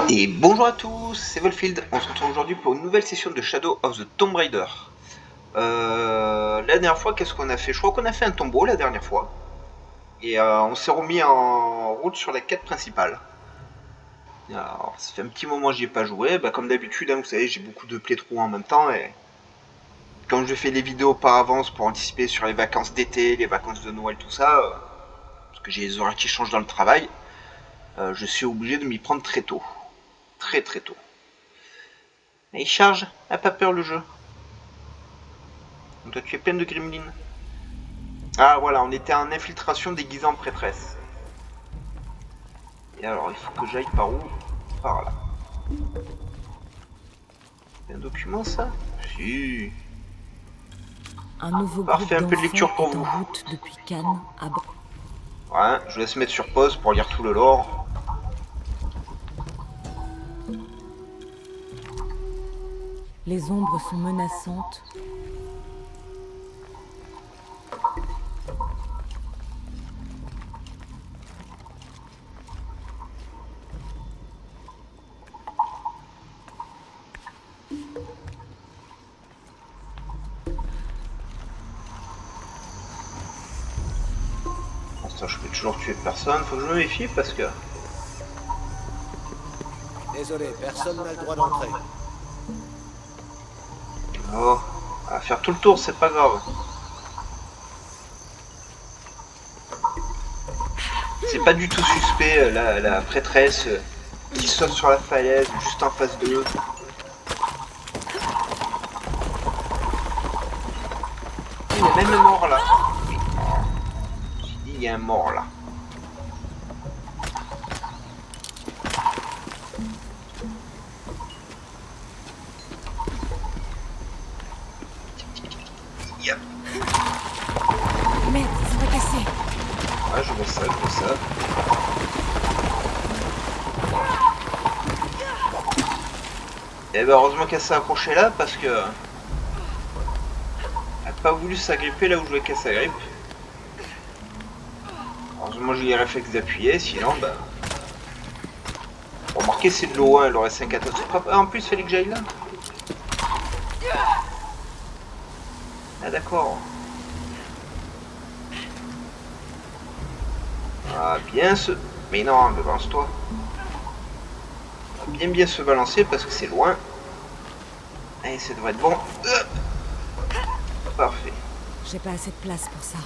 Et bonjour à tous, c'est Volfield. On se retrouve aujourd'hui pour une nouvelle session de Shadow of the Tomb Raider. La dernière fois, qu'est-ce qu'on a fait? Je crois qu'on a fait un tombeau la dernière fois. Et on s'est remis en route sur la quête principale. Alors, ça fait un petit moment que j'y ai pas joué. Comme d'habitude, vous savez, j'ai beaucoup de playthrough en même temps. Et comme je fais les vidéos par avance pour anticiper sur les vacances d'été, les vacances de Noël, tout ça, parce que j'ai les horaires qui changent dans le travail, je suis obligé de m'y prendre très tôt. Très très tôt. Et il charge, n'a pas peur le jeu. Donc toi tu es plein de gremlins. Ah voilà, on était en infiltration déguisée en prêtresse. Et alors il faut que j'aille par où? Par là. C'est un document ça? Si. Un nouveau Parfait, groupe un peu de lecture pour d'enfants est vous. en route depuis Cannes à Ouais, je vous laisse mettre sur pause pour lire tout le lore. Les ombres sont menaçantes. Pour l'instant je peux toujours tuer personne, faut que je me méfie parce que... Désolé, personne n'a le droit d'entrer. Oh, on va faire tout le tour, c'est pas grave. C'est pas du tout suspect, la prêtresse qui saute sur la falaise juste en face d'eux. Il y a même un mort là. J'ai dit, il y a un mort là. Yep. Merde, ça va casser. Ouais, je vois ça, je vois ça. Et heureusement qu'elle s'est accrochée là parce que... elle n'a pas voulu s'agripper là où je voulais qu'elle s'agrippe. Heureusement j'ai les réflexes d'appuyer, sinon Remarquez, c'est de l'eau, hein, elle aurait 5 attaques. Ah, en plus, il fallait que j'aille là. Ah, d'accord. Ah, bien se... Mais non, balance-toi. Bien se balancer parce que c'est loin. Allez, ça devrait être bon. Parfait. J'ai pas assez de place pour ça.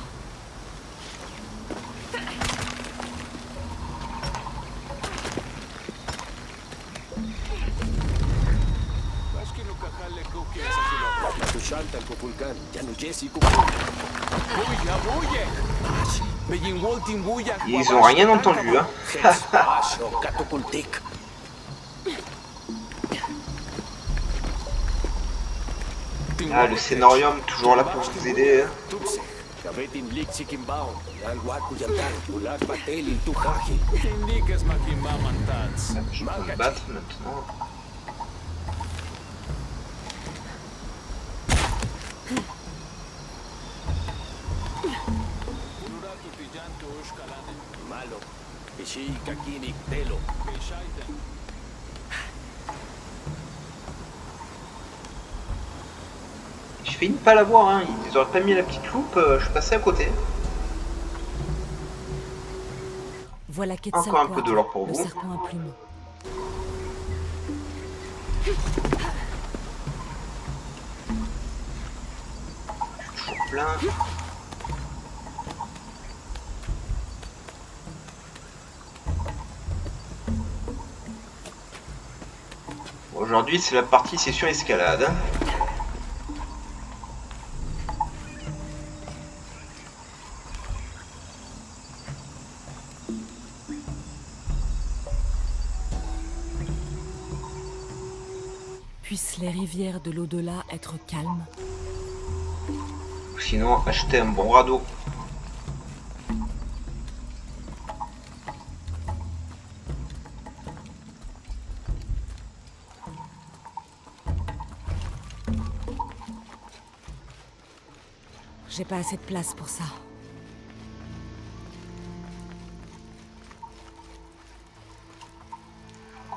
Ils ont rien entendu, hein. Ah, le scénarium, toujours là pour vous aider. Hein. Je peux me battre maintenant. J'ai failli ne pas l'avoir, hein. Ils auraient pas mis la petite loupe, je suis passé à côté. Voilà Encore un peu de l'or pour le vous. serpent à plumes. Toujours plein. Aujourd'hui, c'est la partie session escalade. Puissent les rivières de l'au-delà être calmes. Ou sinon, acheter un bon radeau. J'ai pas assez de place pour ça.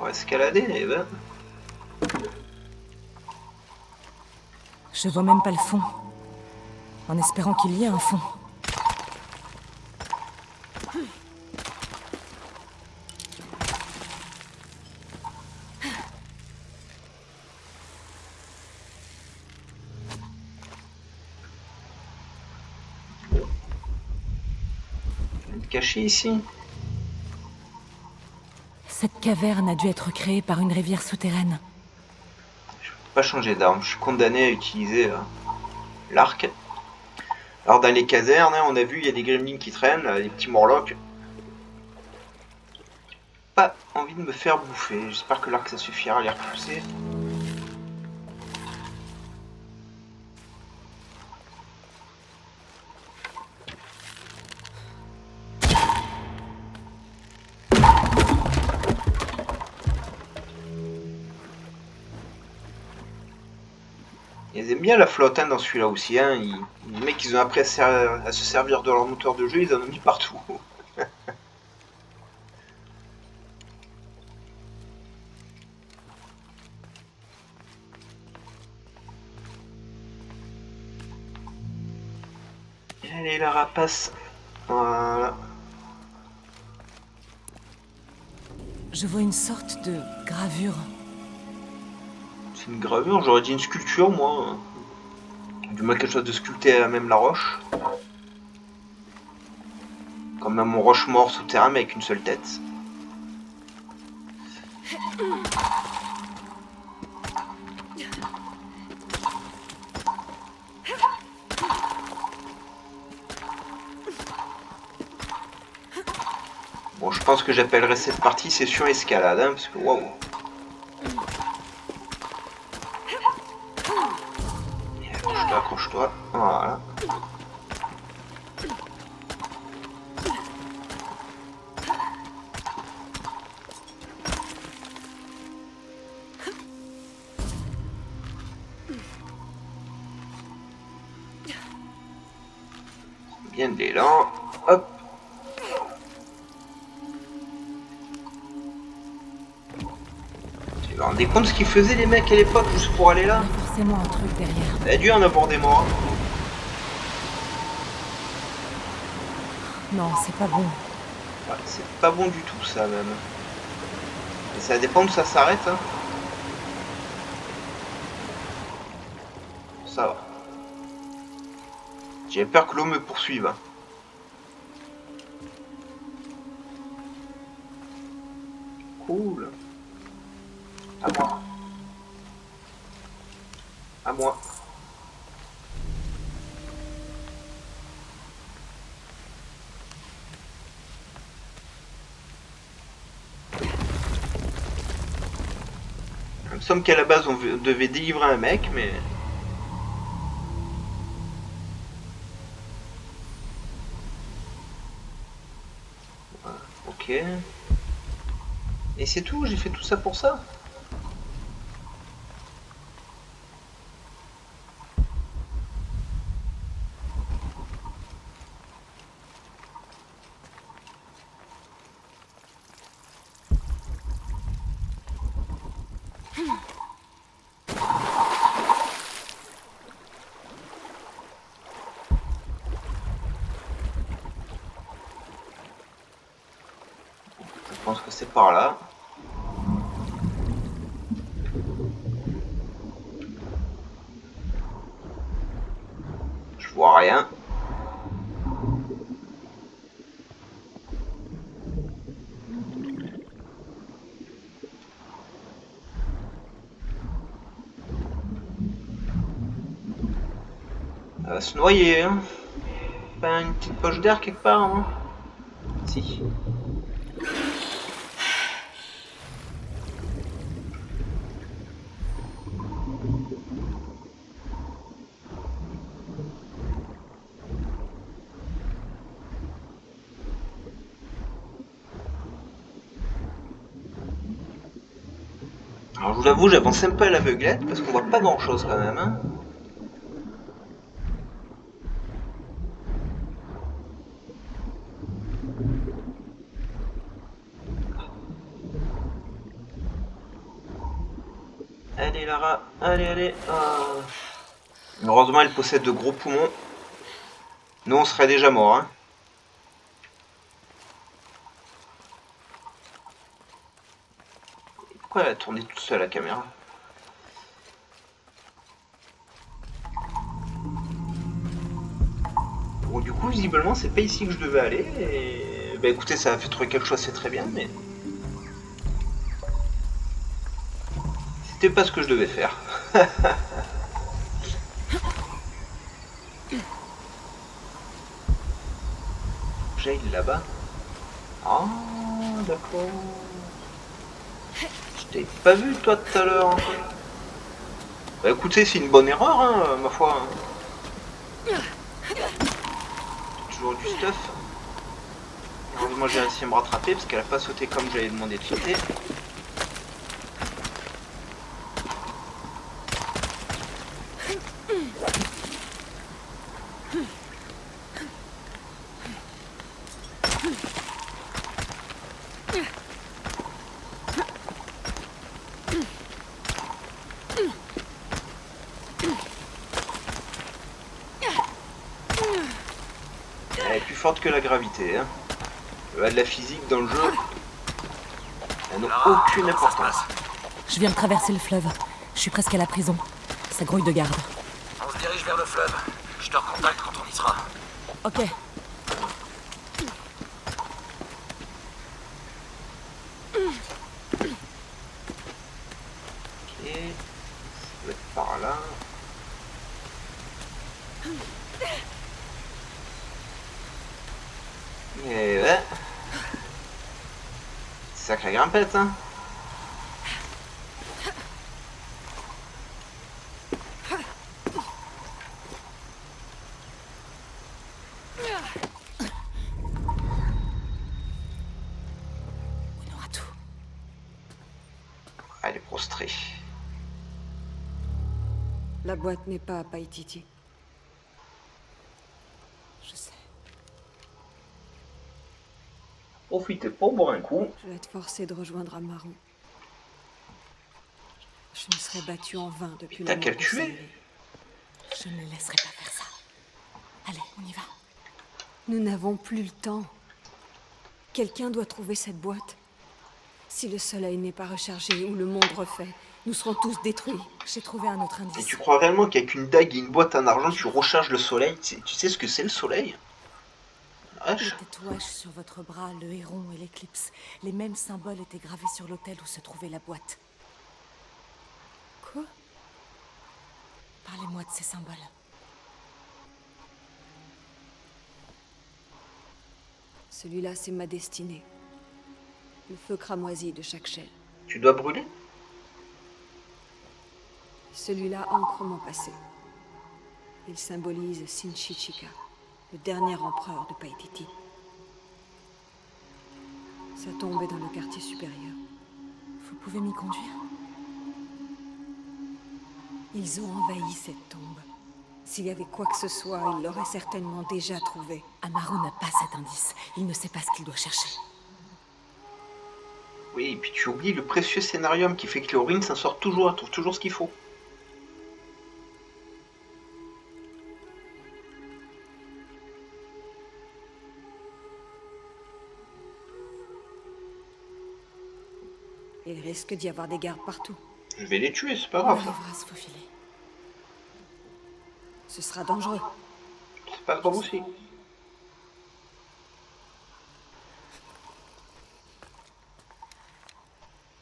Ouais, escalader, eh ben. Je vois même pas le fond. En espérant qu'il y ait un fond. Caché ici. Cette caverne a dû être créée par une rivière souterraine. Je peux pas changer d'arme, je suis condamné à utiliser l'arc. Alors dans les casernes, hein, on a vu, il y a des gremlins qui traînent, là, des petits morlocks. Pas envie de me faire bouffer, j'espère que l'arc ça suffira à les repousser. Ils aiment bien la flotte hein, dans celui-là aussi. Hein. Les mecs, ils ont appris à se servir de leur moteur de jeu, ils en ont mis partout. Allez, la rapace. Voilà. Je vois une sorte de gravure. C'est une gravure, j'aurais dit une sculpture, moi. Du moins quelque chose de sculpté à même la roche. Comme un roche-mort souterrain, mais avec une seule tête. Bon, je pense que j'appellerai cette partie session escalade, hein, parce que waouh. Accroche-toi, accroche-toi. Voilà. Bien de l'élan. Hop. Tu te rends compte ce qu'ils faisaient les mecs à l'époque juste pour aller là? Il y a forcément un truc derrière. Il a dû en avoir des morts. Non, c'est pas bon. Ouais, c'est pas bon du tout ça même. Et ça dépend où ça s'arrête. Hein. Ça va. J'ai peur que l'eau me poursuive. Hein. Cool. À moi. À moi. Il me semble qu'à la base on devait délivrer un mec, mais... Voilà. Ok. Et c'est tout, j'ai fait tout ça pour ça? Je pense que c'est par là. Je vois rien. Elle va se noyer, hein. Pas une petite poche d'air quelque part, hein. Si. Alors je vous avoue, j'avance un peu à l'aveuglette parce qu'on voit pas grand chose quand même. Hein. Allez Lara, allez, allez. Heureusement, elle possède de gros poumons. Nous, on serait déjà morts. Hein. Pourquoi elle a tourné toute seule la caméra? Bon, du coup, visiblement, c'est pas ici que je devais aller. Et... bah écoutez, ça a fait trouver quelque chose, c'est très bien, mais... c'était pas ce que je devais faire. J'aille là-bas. Ah, d'accord. Je t'ai pas vu, toi, tout à l'heure. Bah écoutez, c'est une bonne erreur, hein, ma foi. Toujours du stuff. Heureusement, j'ai réussi à me rattraper parce qu'elle a pas sauté comme j'avais demandé de sauter. Elle est plus forte que la gravité. Hein. De la physique dans le jeu, elle n'a aucune importance. Je viens de traverser le fleuve. Je suis presque à la prison. Ça grouille de garde. On se dirige vers le fleuve. Je te recontacte quand on y sera. Ok. Ok, ça doit être par là. Et ouais. Sacrée grimpette, hein. On aura tout. Elle est prostrée. La boîte n'est pas à Paititi. Je sais. Profitez pour boire un coup. Je vais être forcée de rejoindre Amaru. Je me serais battue en vain depuis T'as la qu'à mort le de tuer. Salvé. Je ne laisserai pas faire ça. Allez, on y va. Nous n'avons plus le temps. Quelqu'un doit trouver cette boîte. Si le soleil n'est pas rechargé ou le monde refait, nous serons tous détruits. J'ai trouvé un autre Et indice. tu crois réellement qu'avec une dague et une boîte en argent, tu recharges le soleil? Tu sais ce que c'est le soleil? Les Wesh. tatouages sur votre bras, le héron et l'éclipse, les mêmes symboles étaient gravés sur l'autel où se trouvait la boîte. Quoi? Parlez-moi de ces symboles. Celui-là, c'est ma destinée. Le feu cramoisi de chaque chaîne. Tu dois brûler? Celui-là ancre mon passé. Il symbolise Shinchichika, le dernier empereur de Paititi. Sa tombe est dans le quartier supérieur. Vous pouvez m'y conduire? Ils ont envahi cette tombe. S'il y avait quoi que ce soit, ils l'auraient certainement déjà trouvé. Amaru n'a pas cet indice. Il ne sait pas ce qu'il doit chercher. Oui, et puis tu oublies le précieux scénarium qui fait que Laurin s'en sort toujours, elle trouve toujours ce qu'il faut. Il risque d'y avoir des gardes partout. Je vais les tuer, c'est pas On grave. arrivera à se faufiler. Ce sera dangereux. C'est pas grave aussi.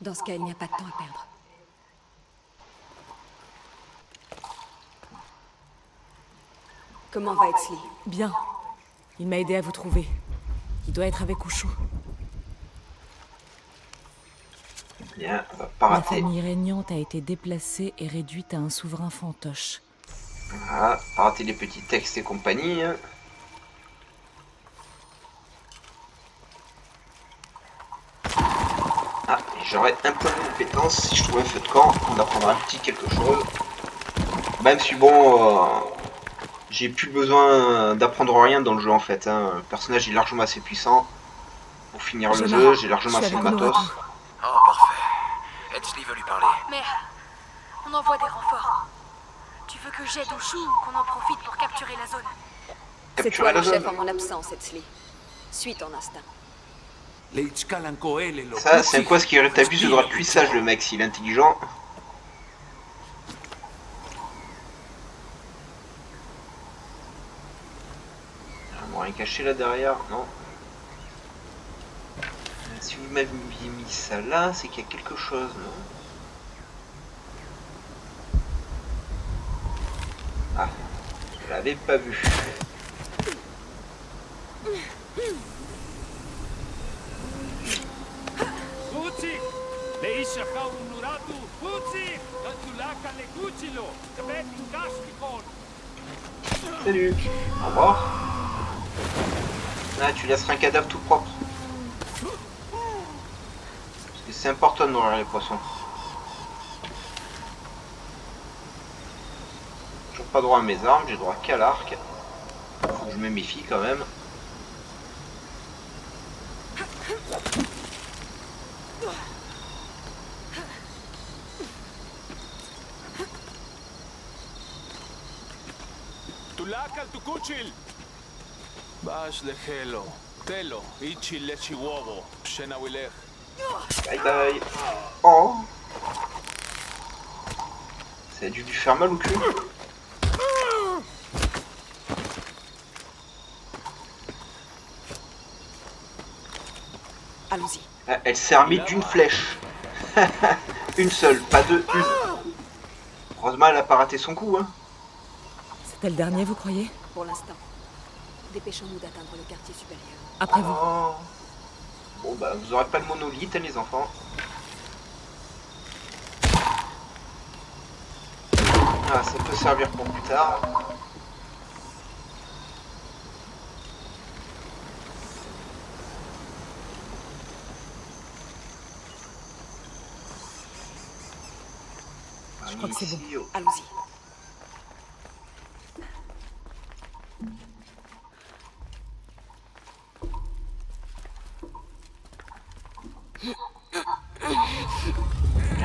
Dans ce cas, il n'y a pas de temps à perdre. Comment va Exley? Bien. Il m'a aidé à vous trouver. Il doit être avec Ushu. Bien, on va pas La rater. famille régnante a été déplacée et réduite à un souverain fantoche. Voilà, pas rater les petits textes et compagnie. Hein. Ah, j'aurais un peu de compétence si je trouvais un feu de camp, on apprendra un petit quelque chose. Même si bon, j'ai plus besoin d'apprendre rien dans le jeu en fait. Hein. Le personnage est largement assez puissant. Pour finir le jeu, j'ai largement assez de matos. Oh, parfait. Exley veut lui parler. Mais On envoie des renforts. Tu veux que j'aide Ushu ou qu'on en profite pour capturer la zone? C'est toi le chef en mon absence, Etzli. Suis ton instinct. Ça, c'est un quoi ce qui rétablit ce droit de cuissage, le mec, s'il est intelligent. On va rien cacher là derrière, non. Si vous m'aviez mis ça là, c'est qu'il y a quelque chose, non? Ah, je l'avais pas vu. Salut. Au revoir. Ah, tu laisseras un cadavre tout propre. Parce que c'est important de nourrir les poissons. Toujours pas droit à mes armes, j'ai droit qu'à l'arc. Faut que je me méfie quand même. Bye bye. Oh. Ça a dû lui faire mal au cul. Allons-y. Ah, elle s'est armée d'une flèche. Une seule, pas deux, une. Heureusement, elle a pas raté son coup, hein. C'était le dernier, vous croyez? Pour l'instant. Dépêchons-nous d'atteindre le quartier supérieur. Après vous. Oh. Bon bah, vous aurez pas le monolithe, hein, les enfants. Ah, ça peut servir pour plus tard. Je crois que c'est bon. Allons-y.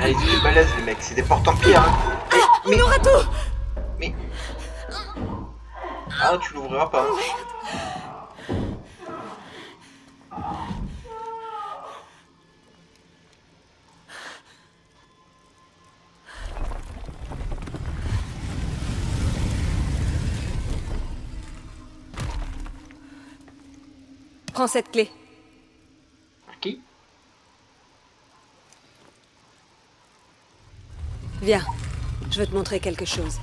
Ah, ils étaient balèzes, les mecs, c'est des portes en pierre. Hein. Mais... Mais... Ah, tu l'ouvriras pas. Prends cette clé. Qui? Viens, je veux te montrer quelque chose.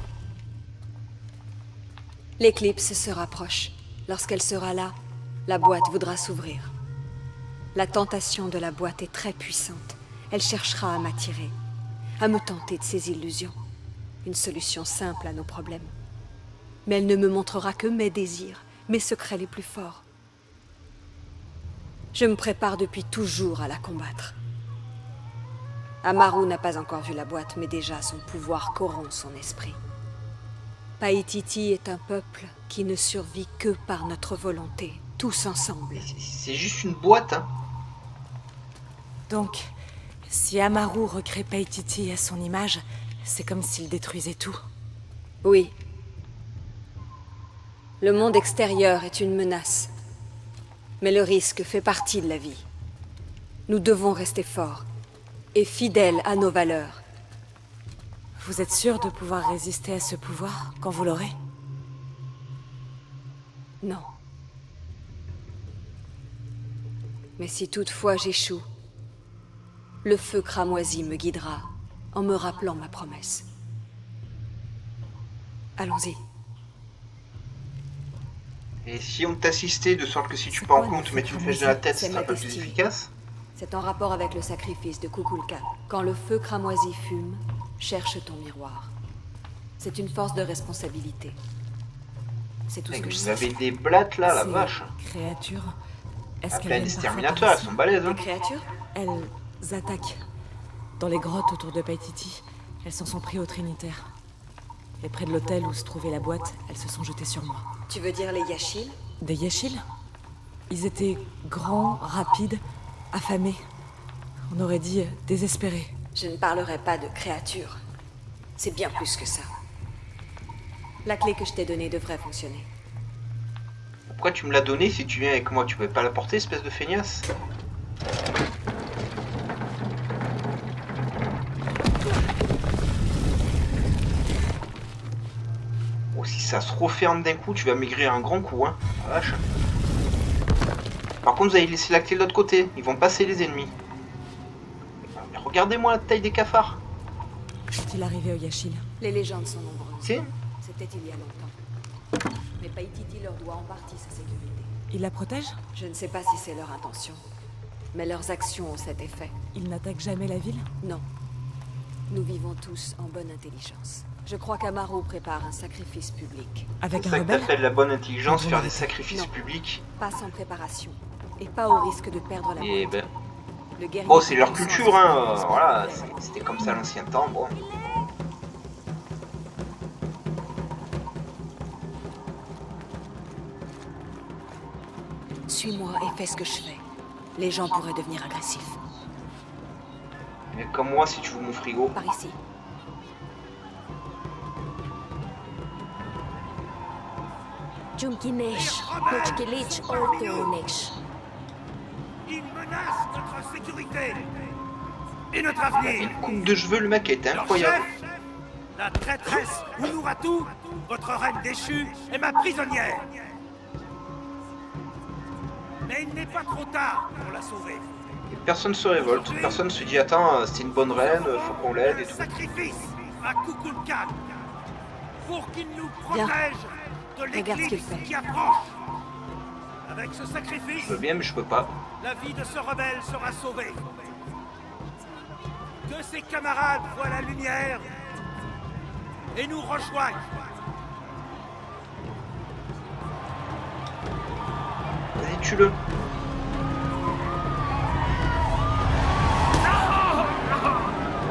L'éclipse se rapproche. Lorsqu'elle sera là, la boîte voudra s'ouvrir. La tentation de la boîte est très puissante. Elle cherchera à m'attirer, à me tenter de ses illusions. Une solution simple à nos problèmes. Mais elle ne me montrera que mes désirs, mes secrets les plus forts. Je me prépare depuis toujours à la combattre. Amaru n'a pas encore vu la boîte, mais déjà son pouvoir corrompt son esprit. Paititi est un peuple qui ne survit que par notre volonté, tous ensemble. C'est juste une boîte, hein. Donc, si Amaru recrée Paititi à son image, c'est comme s'il détruisait tout. Oui. Le monde extérieur est une menace. Mais le risque fait partie de la vie. Nous devons rester forts et fidèles à nos valeurs. Vous êtes sûr de pouvoir résister à ce pouvoir quand vous l'aurez? Non. Mais si toutefois j'échoue, le feu cramoisi me guidera en me rappelant ma promesse. Allons-y. Et si on t'assistait de sorte que si tu pars en compte, mettre une flèche dans la tête, c'est un peu plus efficace? C'est en rapport avec le sacrifice de Kukulkan. Quand le feu cramoisi fume, cherche ton miroir. C'est une force de responsabilité. C'est tout ce que je Vous sais. avez des blattes là, la Ces vache. créatures, est-ce À qu'elles plein viennent parfois d'exterminateurs, par elles sont balèzes. Les Hein. créatures? Elles attaquent. Dans les grottes autour de Paititi, elles s'en sont pris aux Trinitaires. Et près de l'hôtel où se trouvait la boîte, elles se sont jetées sur moi. Tu veux dire les Yashil? Des Yashil? Ils étaient grands, rapides, affamés. On aurait dit désespérés. Je ne parlerai pas de créatures. C'est bien plus que ça. La clé que je t'ai donnée devrait fonctionner. Pourquoi tu me l'as donnée si tu viens avec moi? Tu pouvais pas la porter, espèce de feignasse? Oh, si ça se referme d'un coup, tu vas maigrir un grand coup, hein. Ah, vache. Par contre, vous avez laissé la clé de l'autre côté. Ils vont passer les ennemis. Mais regardez-moi la taille des cafards. Est-il arrivé au Yashil? Les légendes sont nombreuses. Si. C'était il y a longtemps. Mais Paititi leur doit en partie sa sécurité. Il la protège? Je ne sais pas si c'est leur intention. Mais leurs actions ont cet effet. Il n'attaque jamais la ville? Non. Nous vivons tous en bonne intelligence. Je crois qu'Amaro prépare un sacrifice public. Avec C'est un ça que rebelle? t'appelles la bonne intelligence, Non. faire des sacrifices Non. publics. Pas sans préparation. Et pas au risque de perdre la Et boîte. ben... Le guerrier Bon, c'est leur puissant culture, se hein. fait Voilà, respecter. c'était comme ça à l'ancien temps, bon. Suis-moi et fais ce que je fais. Les gens pourraient devenir agressifs. Mais comme moi, si tu veux mon frigo. Par ici. Junkinesh, Kochkilich, Orteonesh. Il menace notre sécurité et notre Et avenir. une coupe de cheveux, le mec est Leur incroyable. chef, la traîtresse Unuratu, votre reine déchue, est ma prisonnière. Mais il n'est pas trop tard pour la sauver. Et personne se révolte, personne se dit attends, c'est une bonne reine, faut qu'on l'aide et Un tout. sacrifice à Kukulkan pour qu'il nous Viens. protège de Regarde ce qu'il l'éclipse fait. qui approche. Avec ce sacrifice, Je veux bien, mais je peux pas. la vie de ce rebelle sera sauvée. Que ses camarades voient la lumière et nous rejoignent. Vas-y, tue-le.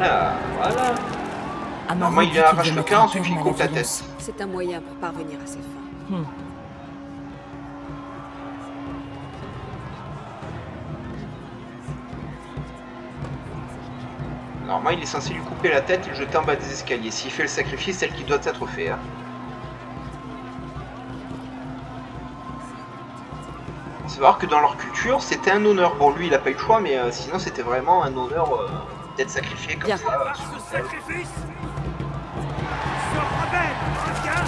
Ah, voilà. Amaro Moi, il dit arrache qu'il le veut cœur, mettre un ensuite il terme à la coupe la violence. tête. C'est un moyen pour parvenir à ses fins. Normalement, il est censé lui couper la tête et le jeter en bas des escaliers. S'il fait le sacrifice, c'est le qui doit être fait. Hein. Faut savoir que dans leur culture, c'était un honneur. Bon, lui, il a pas eu le choix, mais sinon, c'était vraiment un honneur d'être sacrifié comme Bien. ça. Par ce sacrifice, ce rebelle revient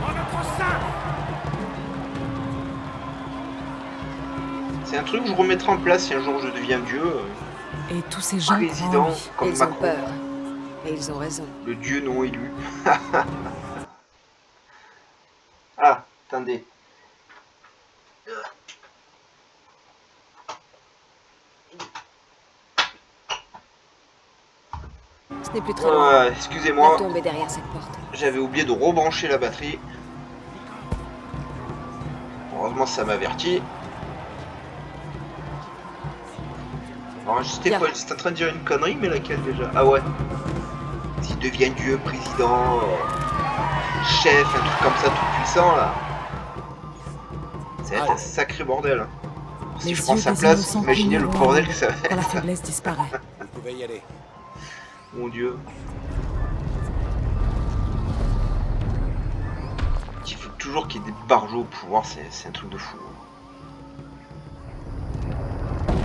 en notre sein. C'est un truc que je remettrai en place si un jour je deviens dieu. Et tous ces gens croient en Président, lui. Et comme ils ont Macron. peur. Et ils ont raison. Le dieu non élu. Ah, attendez. Ce n'est plus très loin. La Excusez-moi, tombe est derrière cette porte. j'avais oublié de rebrancher la batterie. Heureusement, ça m'a averti. Alors, j'étais Bien. quoi? J'étais en train de dire une connerie, mais laquelle déjà? Ah ouais. S'il devient dieu, président, chef, un truc comme ça, tout puissant, là. C'est un sacré bordel. Si Les je prends yeux sa des place, innocents imaginez le cligneront bordel que ça va quand la être. faiblesse disparaît. Vous pouvez y aller. Mon dieu. Il faut toujours qu'il y ait des barjots au pouvoir, c'est un truc de fou.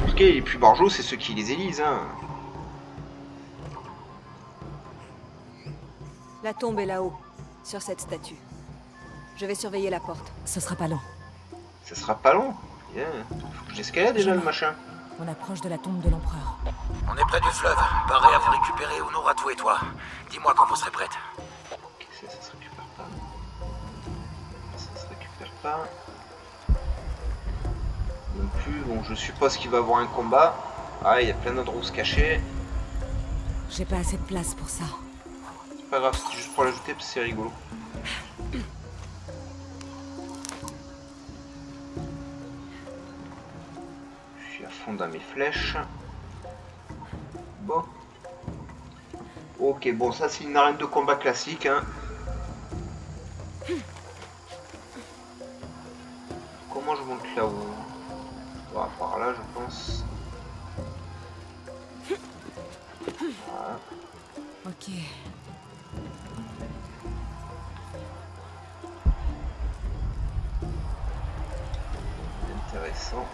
Ok, les plus barjots, c'est ceux qui les élisent, hein. La tombe est là-haut, sur cette statue. Je vais surveiller la porte. Ce sera pas long. Ça sera pas long. Yeah. Faut que j'escalade déjà le machin. On approche de la tombe de l'empereur. On est près du fleuve. Paré à vous récupérer Unuratu et toi. Dis-moi quand vous serez prête. Ok, ça se récupère pas. Ça se récupère pas. Non plus, bon je suppose qu'il va y avoir un combat. Ah, il y a plein d'autres rousses cachées. J'ai pas assez de place pour ça. C'est pas grave, c'était juste pour l'ajouter parce que c'est rigolo. Je suis à fond dans mes flèches. Bon. Ok, bon ça c'est une arène de combat classique, hein. Comment je monte là-haut? Voilà, par là je pense. Voilà. Ok. Bon.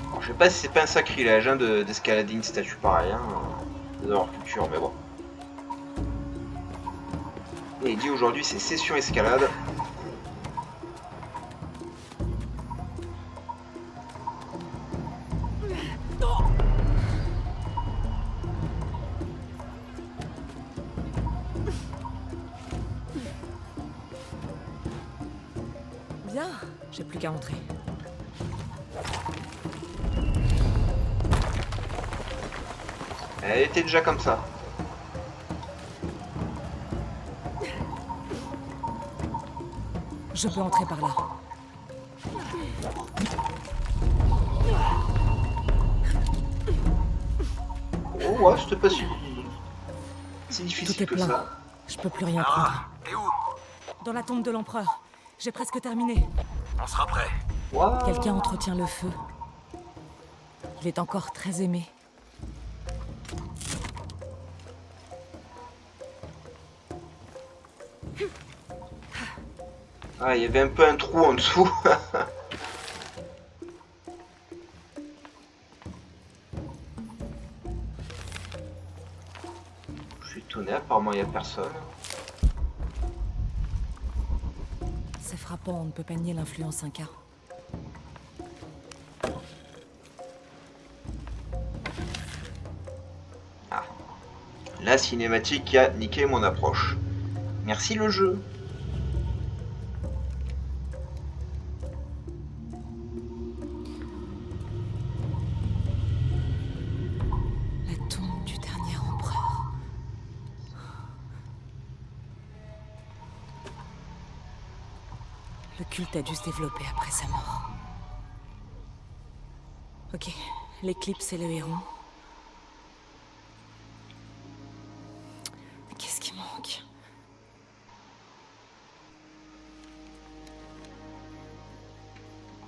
Alors, je sais pas si c'est pas un sacrilège hein, d'escalader une statue pareille hein, de leur culture, mais bon. Et il dit aujourd'hui c'est session escalade. Bien, j'ai plus qu'à entrer. Elle était déjà comme ça. Je peux entrer par là. Oh ouais, c'était pas si Tout difficile est que plein. ça. Je peux plus rien prendre. Ah, t'es où? Dans la tombe de l'empereur. J'ai presque terminé. On sera prêt. Waouh. Quelqu'un entretient le feu. Il est encore très aimé. Ah, il y avait un peu un trou en dessous. Je suis étonné, apparemment il n'y a personne. C'est frappant, on ne peut pas nier l'influence Inca. La cinématique qui a niqué mon approche. Merci le jeu. La tombe du dernier empereur. Le culte a dû se développer après sa mort. Ok, l'éclipse et le héron. Qu'est-ce qui manque?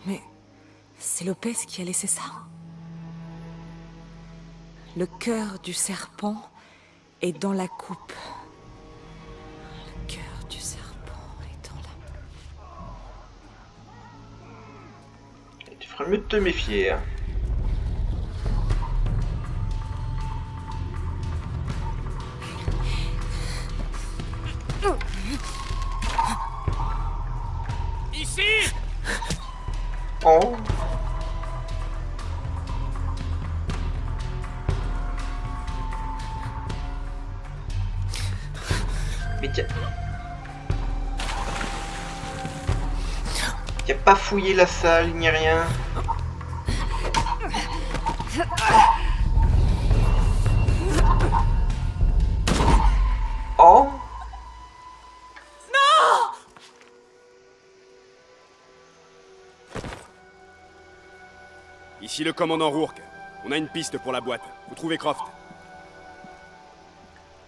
Mais c'est Lopez qui a laissé ça. Le cœur du serpent est dans la coupe. Le cœur du serpent est dans la... Tu ferais mieux de te méfier. Hein. Ici! Oh. Mais t'as pas fouillé la salle, ni rien. Oh. Ici le commandant Rourke. On a une piste pour la boîte. Vous trouvez Croft?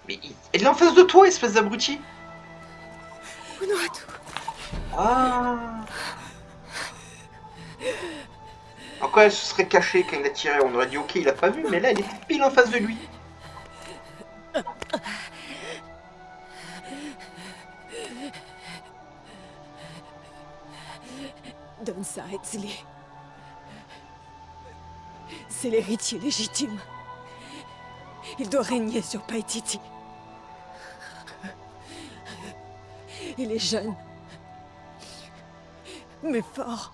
Mais elle est en face de toi, espèce d'abruti. Unuratu. Ah. Encore elle se serait cachée quand il a tiré, on aurait dit ok, il a pas vu, mais là elle est pile en face de lui. Donne ça à Etzli. C'est l'héritier légitime. Il doit régner sur Paititi. Il est jeune, mais fort.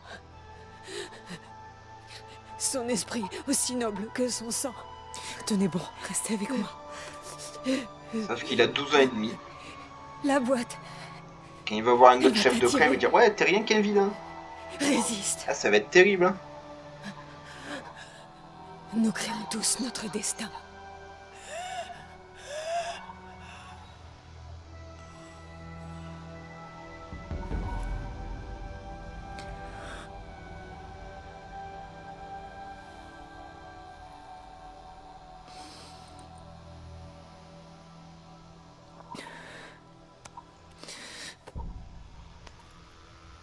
Son esprit aussi noble que son sang. Tenez bon, restez avec moi. Sauf qu'il a 12 ans et demi. La boîte Quand il va voir un autre Il va chef de clan, il va dire ouais, t'es rien qu'un vilain. résiste. Ah, ça va être terrible. Hein. Nous créons tous notre destin.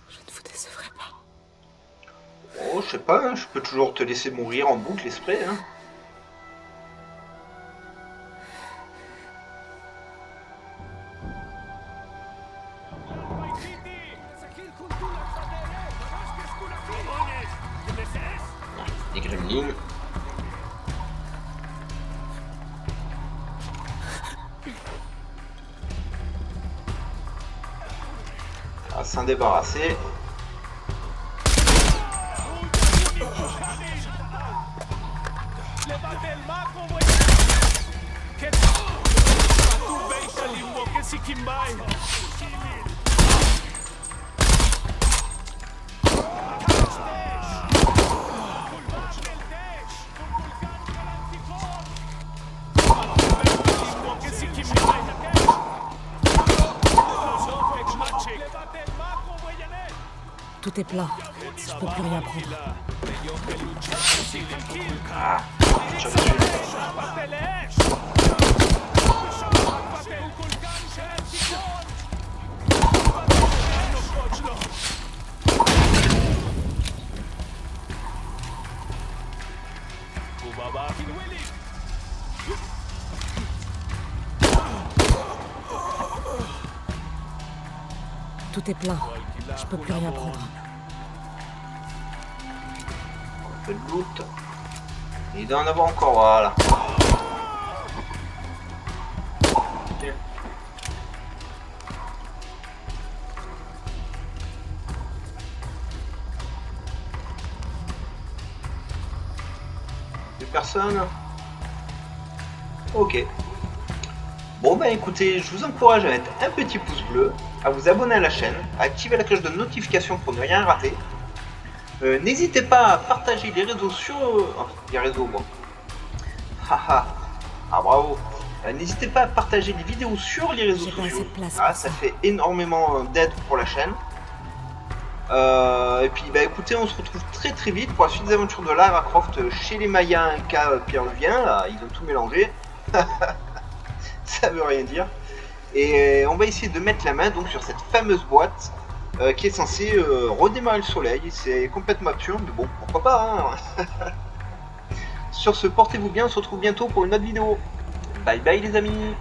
Je ne vous décevrai pas. Oh, je sais pas, hein, je peux toujours te laisser mourir en boucle, l'esprit. Hein. Des gremlins. À s'en débarrasser. Tout est plein. Je peux plus rien prendre. Ah, je me suis... Tout est plein. Je peux plus rien prendre. Un peu de loot. Il doit en avoir encore, voilà. Bien. Plus personne. Ok. Bon bah écoutez, je vous encourage à mettre un petit pouce bleu, à vous abonner à la chaîne, à activer la cloche de notification pour ne rien rater. N'hésitez pas à partager les réseaux sur... les réseaux, bon. Haha. Ah bravo. N'hésitez pas à partager les vidéos sur les réseaux J'ai pas assez sociaux. de place Ah, pour ça ça. fait énormément d'aide pour la chaîne. Et puis bah écoutez, on se retrouve très très vite pour la suite des aventures de Lara Croft chez les Mayas, Inca, Péruvien. Là, ils ont tout mélangé. Ça veut rien dire. Et on va essayer de mettre la main donc sur cette fameuse boîte qui est censée redémarrer le soleil. C'est complètement absurde, mais bon, pourquoi pas, hein. Sur ce, portez-vous bien, on se retrouve bientôt pour une autre vidéo. Bye bye les amis.